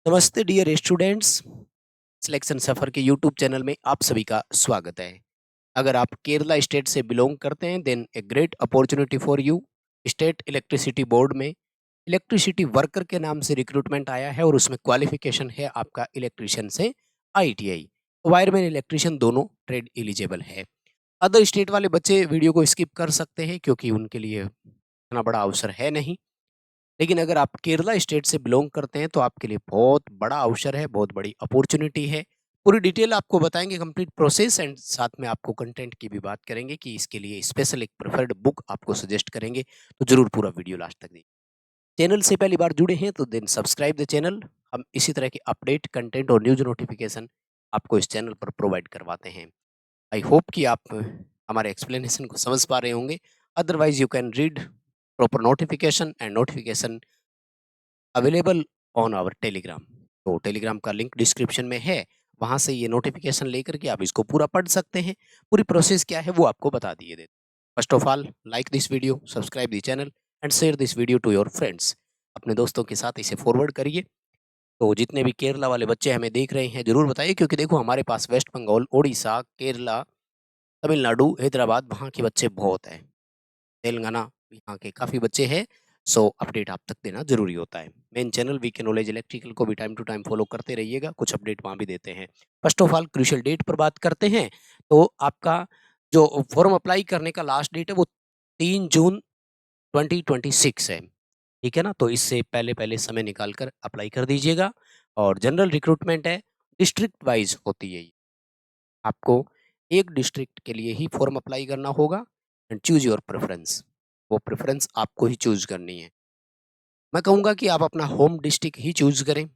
नमस्ते dear students. Selection सफर के YouTube channel में आप सभी का स्वागत है। अगर आप केरला स्टेट से बिलोंग करते हैं then a great opportunity for you. State electricity board में इलेक्ट्रिसिटी वर्कर के नाम से रिक्रूटमेंट आया है और उसमें क्वालिफिकेशन है आपका इलेक्ट्रिशियन से आईटीआई। वायरमैन इलेक्ट्रिशियन दोनों ट्रेड एलिजिबल है। अदर स्टेट वाले बच्चे वीडियो को स्किप कर सकते हैं क्योंकि उनके लिए इतना बड़ा अवसर है नहीं। लेकिन अगर आप केरला स्टेट से बिलोंग करते हैं तो आपके लिए बहुत बड़ा अवसर है, बहुत बड़ी अपॉर्चुनिटी है। पूरी डिटेल आपको बताएंगे, कंप्लीट प्रोसेस, एंड साथ में आपको कंटेंट की भी बात करेंगे कि इसके लिए स्पेशल एक प्रेफर्ड बुक आपको सजेस्ट करेंगे। तो जरूर पूरा वीडियो लास्ट तक देखिए। चैनल से पहली बार जुड़े हैं तो देन सब्सक्राइब द चैनल। हम इसी तरह के अपडेट, कंटेंट और न्यूज नोटिफिकेशन आपको इस चैनल पर प्रोवाइड करवाते हैं। आई होप कि आप हमारे एक्सप्लेनेशन को समझ पा रहे होंगे। Otherwise you can read proper notification and notification available on our Telegram. तो टेलीग्राम का लिंक डिस्क्रिप्शन में है, वहां से ये नोटिफिकेशन लेकर के आप इसको पूरा पढ़ सकते हैं। पूरी प्रोसेस क्या है वो आपको बता दिए देते। First of all, like this video, subscribe the channel and share this video to your friends. अपने दोस्तों के साथ इसे फॉरवर्ड करिए। तो जितने भी केरला वाले बच्चे हमें देख रहे हैं जरूर बताइए, क्योंकि देखो हमारे पास वेस्ट बंगाल, उड़ीसा, केरला, तमिलनाडु, हैदराबाद वहाँ के बच्चे बहुत हैं। तेलंगाना, यहाँ के काफ़ी बच्चे हैं। सो अपडेट आप तक देना ज़रूरी होता है। Main channel VK knowledge electrical को भी टाइम टू टाइम फॉलो करते रहिएगा, कुछ अपडेट वहाँ भी देते हैं। First of all crucial date पर बात करते हैं। तो आपका जो फॉर्म अप्लाई करने का लास्ट डेट है वो 3 जून 2026 है। ठीक है ना? तो इससे पहले-पहले समय निकाल कर अप्लाई कर दीजिएगा। और जनरल रिक्रूटमेंट है, डिस्ट्रिक्ट वाइज़ होती है ये। आपको एक डिस्ट्रिक्ट के लिए ही फॉर्म अप्लाई करना होगा एंड चूज़ योर प्रेफ़रेंस। वो प्रेफ़रेंस आपको ही चूज़ करनी है। मैं कहूँगा कि आप अपना होम डिस्ट्रिक्ट ही चूज़ करें,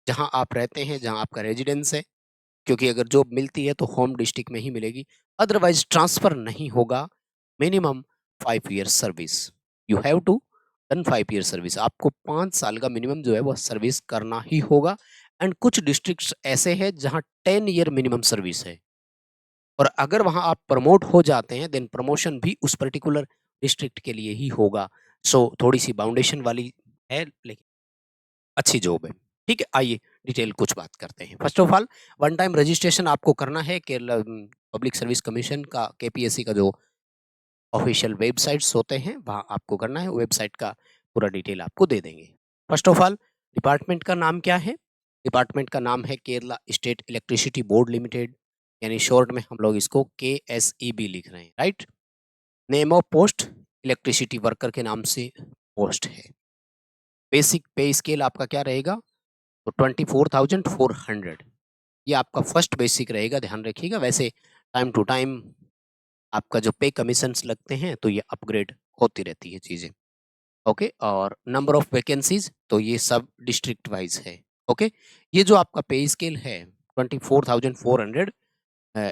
जहाँ आप रहते हैं, जहाँ आपका रेज़िडेंस है, क्योंकि अगर जॉब मिलती है तो होम डिस्ट्रिक्ट में ही मिलेगी, अदरवाइज़ ट्रांसफ़र नहीं होगा। Minimum 5 years service, you have to done 5 year service. आपको 5 साल का मिनिमम जो है वो सर्विस करना ही होगा। एंड कुछ डिस्ट्रिक्ट्स ऐसे हैं जहाँ 10 ईयर मिनिमम सर्विस है। और अगर वहाँ आप प्रमोट हो जाते हैं देन प्रमोशन भी उस पर्टिकुलर डिस्ट्रिक्ट के लिए ही होगा। सो थोड़ी-सी बाउंडेशन वाली है, लेकिन अच्छी जॉब है। ठीक है, आइए डिटेल कुछ बात करते हैं। First of all, one time registration आपको करना है। केरला पब्लिक सर्विस कमीशन का, केपीएससी का जो ऑफिशियल वेबसाइट्स होते हैं वहाँ आपको करना है। वेबसाइट का पूरा डिटेल आपको दे देंगे। फर्स्ट ऑफ ऑल, डिपार्टमेंट का नाम क्या है? डिपार्टमेंट का नाम है Kerala state electricity board limited, यानी शॉर्ट में हम लोग इसको केएसईबी लिख रहे हैं, right? Name of post, electricity worker के नाम से पोस्ट है। बेसिक पे स्केल आपका क्या रहेगा? तो 24,400, ये आपका फर्स्ट बेसिक रहेगा, ध्यान रखिएगा। वैसे टाइम टू टाइम आपका जो पे कमीशंस लगते हैं तो ये अपग्रेड होती रहती है चीज़ें। ओके, और नंबर ऑफ वैकेंसीज तो ये सब डिस्ट्रिक्ट वाइज है। ओके, ये जो आपका पे स्केल है 24,400,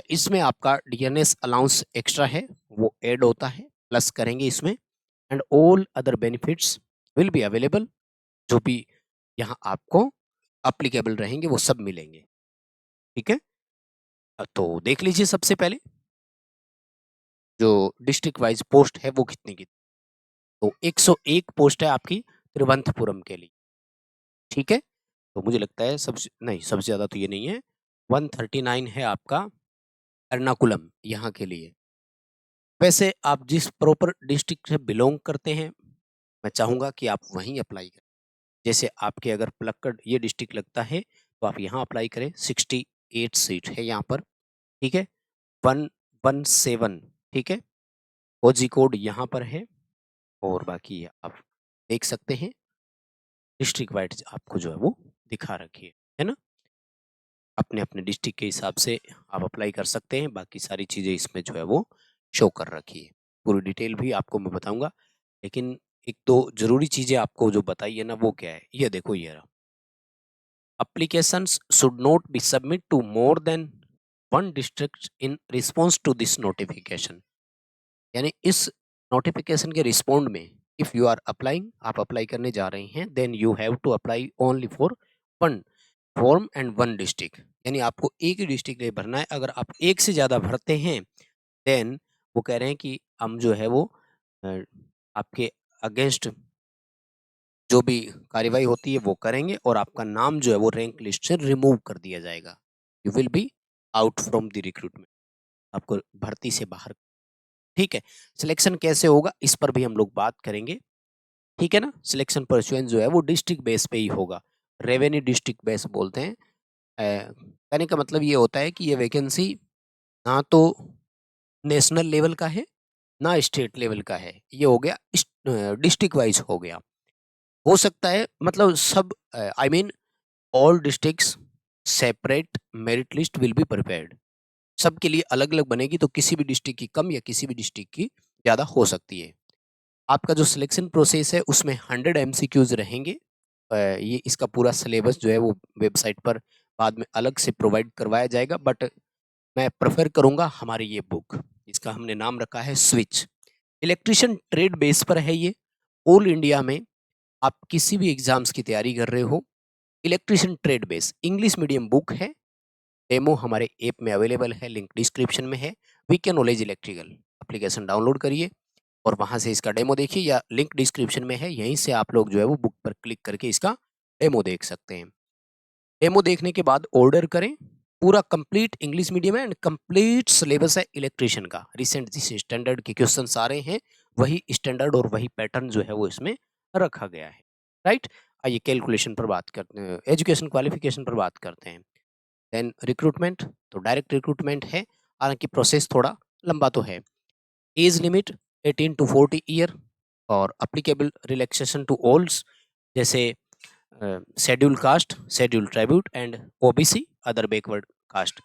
इसमें आपका डीएनएस अलाउंस एक्स्ट्रा है, वो ऐड होता है, प्लस करेंगे इसमें। And all other benefits will be available, जो भी यहाँ आपको अप्लीकेबल रहेंगे वो सब मिलेंगे। ठीक है, तो देख लीजिए सबसे पहले जो डिस्ट्रिक्ट वाइज पोस्ट है वो कितनी की। तो 101 पोस्ट है आपकी तिरुवनंतपुरम के लिए। ठीक है, तो मुझे लगता है सबसे नहीं, सबसे ज़्यादा तो ये नहीं है। 139 है आपका एर्नाकुलम यहाँ के लिए। वैसे आप जिस प्रॉपर डिस्ट्रिक्ट से बिलोंग करते हैं, मैं चाहूँगा कि आप वहीं अप्लाई करें। जैसे आपके अगर पलक्कड़ ये डिस्ट्रिक्ट लगता है तो आप यहाँ अप्लाई करें। 68 सीट है यहाँ पर। ठीक है, 117, ठीक है, ओजी कोड यहाँ पर है। और बाकी आप देख सकते हैं डिस्ट्रिक्ट वाइज आपको जो है वो दिखा रखी है ना। अपने अपने डिस्ट्रिक्ट के हिसाब से आप अप्लाई कर सकते हैं। बाकी सारी चीज़ें इसमें जो है वो शो कर रखी है। पूरी डिटेल भी आपको मैं बताऊंगा, लेकिन एक दो जरूरी चीज़ें आपको जो बताई है ना वो क्या है, ये देखो, ये रहा। Applications should not be submit to more than one district in response to this notification। यानी इस नोटिफिकेशन के रिस्पॉन्ड में इफ यू आर अप्लाइंग, आप अप्लाई करने जा रहे हैं, then you have to apply only for one form and one district. यानी आपको एक ही डिस्ट्रिक्ट लिए भरना है। अगर आप एक से ज़्यादा भरते हैं देन वो कह रहे हैं कि हम जो है वो अ, आपके अगेंस्ट जो भी कार्यवाही होती है वो करेंगे और आपका नाम जो है वो रैंक लिस्ट से रिमूव कर दिया जाएगा। You will be out from the recruitment, आपको भर्ती से बाहर। ठीक है, सिलेक्शन कैसे होगा इस पर भी हम लोग बात करेंगे। ठीक है ना, सिलेक्शन परसुएंस जो है वो डिस्ट्रिक्ट बेस पे ही होगा, रेवेन्यू डिस्ट्रिक्ट बेस बोलते हैं। कहने का मतलब ये होता है कि ये वैकेंसी ना तो नेशनल लेवल का है ना स्टेट लेवल का है, ये हो गया डिस्ट्रिक्ट वाइज हो गया। हो सकता है मतलब सब I mean all districts separate merit list will be prepared, सबके लिए अलग अलग बनेगी, तो किसी भी डिस्ट्रिक्ट की कम या किसी भी डिस्ट्रिक्ट की ज़्यादा हो सकती है। आपका जो सिलेक्शन प्रोसेस है उसमें 100 एमसीक्यूज रहेंगे। ये इसका पूरा सिलेबस जो है वो वेबसाइट पर बाद में अलग से प्रोवाइड करवाया जाएगा, बट मैं प्रेफर करूंगा हमारी ये बुक, इसका हमने नाम रखा है स्विच। इलेक्ट्रिशियन ट्रेड बेस पर है ये। ऑल इंडिया में आप किसी भी एग्जाम्स की तैयारी कर रहे हो, electrician trade base English medium book है। डेमो हमारे ऐप में अवेलेबल है, लिंक डिस्क्रिप्शन में है। We can knowledge electrical application download करिए और वहां से इसका डेमो देखिए, या लिंक डिस्क्रिप्शन में है, यहीं से आप लोग जो है वो बुक पर क्लिक करके इसका डेमो देख सकते हैं। डेमो देखने के बाद ऑर्डर करें। पूरा कंप्लीट इंग्लिश मीडियम है एंड कंप्लीट सिलेबस है इलेक्ट्रिशियन का। रिसेंट जिस स्टैंडर्ड के क्वेश्चंस आ रहे हैं वही स्टैंडर्ड और वही पैटर्न जो है वो इसमें रखा गया है। राइट, आइए कैलकुलेशन पर बात करते हैं, एजुकेशन क्वालिफिकेशन पर बात करते हैं। देन रिक्रूटमेंट, तो डायरेक्ट रिक्रूटमेंट है, हालांकि प्रोसेस थोड़ा लंबा तो है। एज लिमिट 18 टू 40 ईयर और अप्लीकेबल रिलैक्सेशन टू ऑल्स, जैसे schedule caste, schedule tribute and OBC other backward caste.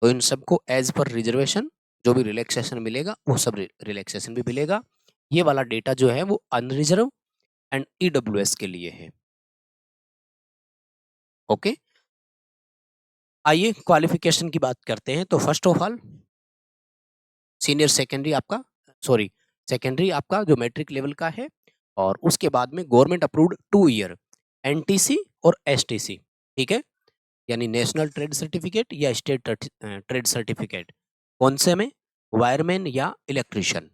तो इन सबको एज पर रिजर्वेशन जो भी रिलैक्सेशन मिलेगा वो सब रिलैक्सेशन भी मिलेगा। ये वाला डेटा जो है वो अनरिजर्व एंड ईडब्ल्यूएस के लिए है। ओके, आइए क्वालिफिकेशन की बात करते हैं। तो first of all senior secondary आपका, सॉरी सेकेंडरी आपका जो मैट्रिक लेवल का है, और उसके बाद में गवर्नमेंट अप्रूव्ड 2 ईयर एनटीसी और एसटीसी। ठीक है, यानी नेशनल ट्रेड सर्टिफिकेट या स्टेट ट्रेड सर्टिफिकेट। कौन से में? वायरमैन या इलेक्ट्रिशियन।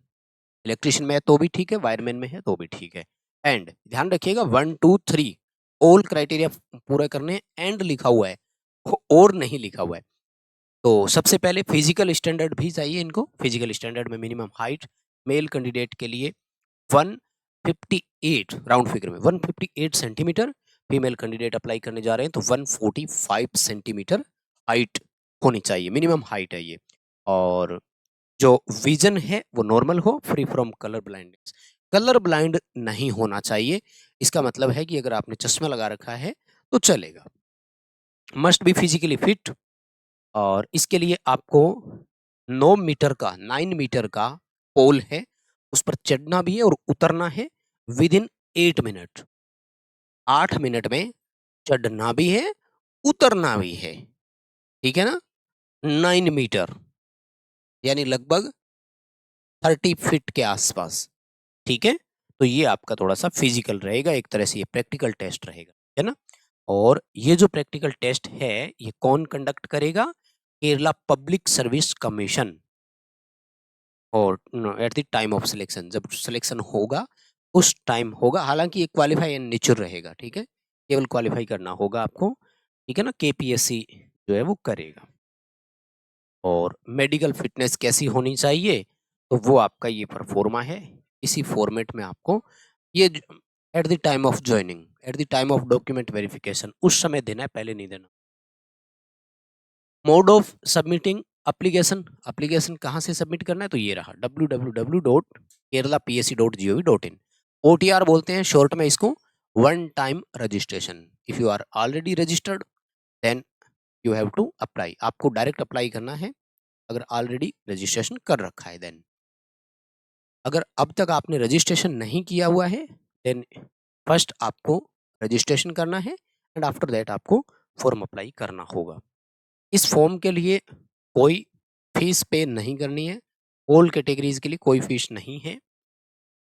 इलेक्ट्रिशियन में है तो भी ठीक है, वायरमैन में है तो भी ठीक है। एंड ध्यान रखिएगा 1 2 3 ऑल क्राइटेरिया पूरा करने, एंड लिखा हुआ है और नहीं लिखा हुआ है। तो सबसे पहले फिजिकल स्टैंडर्ड भी चाहिए इनको। फिजिकल स्टैंडर्ड में मिनिमम हाइट मेल कैंडिडेट के लिए 158, राउंड फिगर में 158 सेंटीमीटर। फीमेल कैंडिडेट अप्लाई करने जा रहे हैं तो 145 सेंटीमीटर हाइट होनी चाहिए, मिनिमम हाइट है ये। और जो विजन है वो नॉर्मल हो, free from colour blindness. Colour blind नहीं होना चाहिए, इसका मतलब है कि अगर आपने चश्मा लगा रखा है तो चलेगा। मस्ट बी फिजिकली फिट, और इसके लिए आपको 9 मीटर का पोल है, उस पर चढ़ना भी है और उतरना है विद इन 8 मिनट। 8 मिनट में चढ़ना भी है उतरना भी है। ठीक है ना, 9 मीटर यानी लगभग 30 फीट के आसपास। ठीक है, तो ये आपका थोड़ा सा फिजिकल रहेगा, एक तरह से ये प्रैक्टिकल टेस्ट रहेगा, है ना। और ये जो प्रैक्टिकल टेस्ट है ये कौन कंडक्ट करेगा? Kerala public service commission. और at the time of selection, जब सिलेक्शन होगा उस टाइम होगा। हालांकि ये क्वालिफाई एंड नेचर रहेगा, ठीक है, केवल क्वालिफाई करना होगा आपको, ठीक है ना। केपीएससी जो है वो करेगा। और मेडिकल फिटनेस कैसी होनी चाहिए? तो वो आपका ये परफॉर्मा है, इसी फॉर्मेट में आपको ये eight the time of joining, eight the time of document verification उस समय देना है, पहले नहीं देना। Mode of submitting application, application कहाँ से सबमिट करना है? तो ये रहा www.keralapsc.gov.in। OTR बोलते हैं शॉर्ट में इसको, one time registration. If you are already registered then you have to apply, आपको डायरेक्ट अप्लाई करना है अगर ऑलरेडी रजिस्ट्रेशन कर रखा है। देन अगर अब तक आपने रजिस्ट्रेशन नहीं किया हुआ है देन फर्स्ट आपको रजिस्ट्रेशन करना है एंड आफ्टर दैट आपको फॉर्म अप्लाई करना होगा। इस फॉर्म के लिए कोई फीस पे नहीं करनी है, ऑल कैटेगरीज के लिए कोई फीस नहीं है,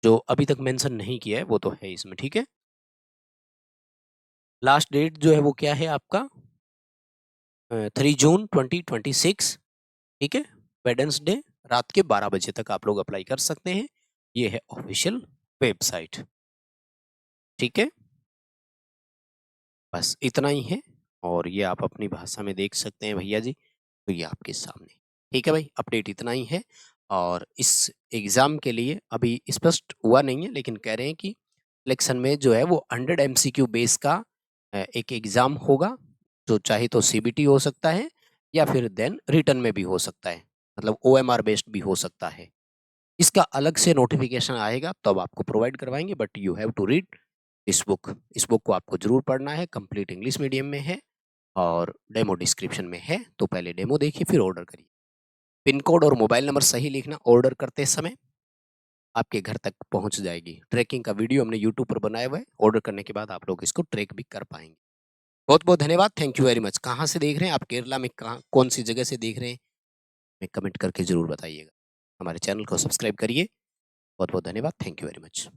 जो अभी तक मेंशन नहीं किया है वो तो है इसमें, ठीक है। लास्ट डेट जो है वो क्या है आपका? 3 जून 2026, ठीक है, वेडनेसडे रात के 12 बजे तक आप लोग अप्लाई कर सकते हैं। ये है ऑफिशियल वेबसाइट, ठीक है। बस इतना ही है और ये आप अपनी भाषा में देख सकते हैं भैया जी, तो ये आपके सामने। ठीक है भाई, अपडेट इतना ही है और इस एग्ज़ाम के लिए अभी स्पष्ट हुआ नहीं है, लेकिन कह रहे हैं कि इलेक्शन में जो है वो 100 एमसीक्यू बेस का एक एग्ज़ाम होगा, जो चाहे तो सीबीटी हो सकता है या फिर देन रिटन में भी हो सकता है, मतलब ओएमआर बेस्ड भी हो सकता है। इसका अलग से नोटिफ़िकेशन आएगा तब आपको प्रोवाइड करवाएँगे, but you have to read इस बुक। इस बुक को आपको ज़रूर पढ़ना है, कंप्लीट इंग्लिश मीडियम में है और डेमो डिस्क्रिप्शन में है, तो पहले डेमो देखिए फिर ऑर्डर करिए। पिन कोड और मोबाइल नंबर सही लिखना, ऑर्डर करते समय आपके घर तक पहुँच जाएगी। ट्रैकिंग का वीडियो हमने यूट्यूब पर बनाया हुआ है, ऑर्डर करने के बाद आप लोग इसको ट्रैक भी कर पाएँगे। बहुत-बहुत धन्यवाद, थैंक यू वेरी मच। कहाँ से देख रहे हैं आप? केरला में कहाँ कौन-सी जगह से देख रहे हैं? हमें कमेंट करके ज़रूर बताइएगा। हमारे चैनल को सब्सक्राइब करिए। बहुत-बहुत धन्यवाद, थैंक यू वेरी मच।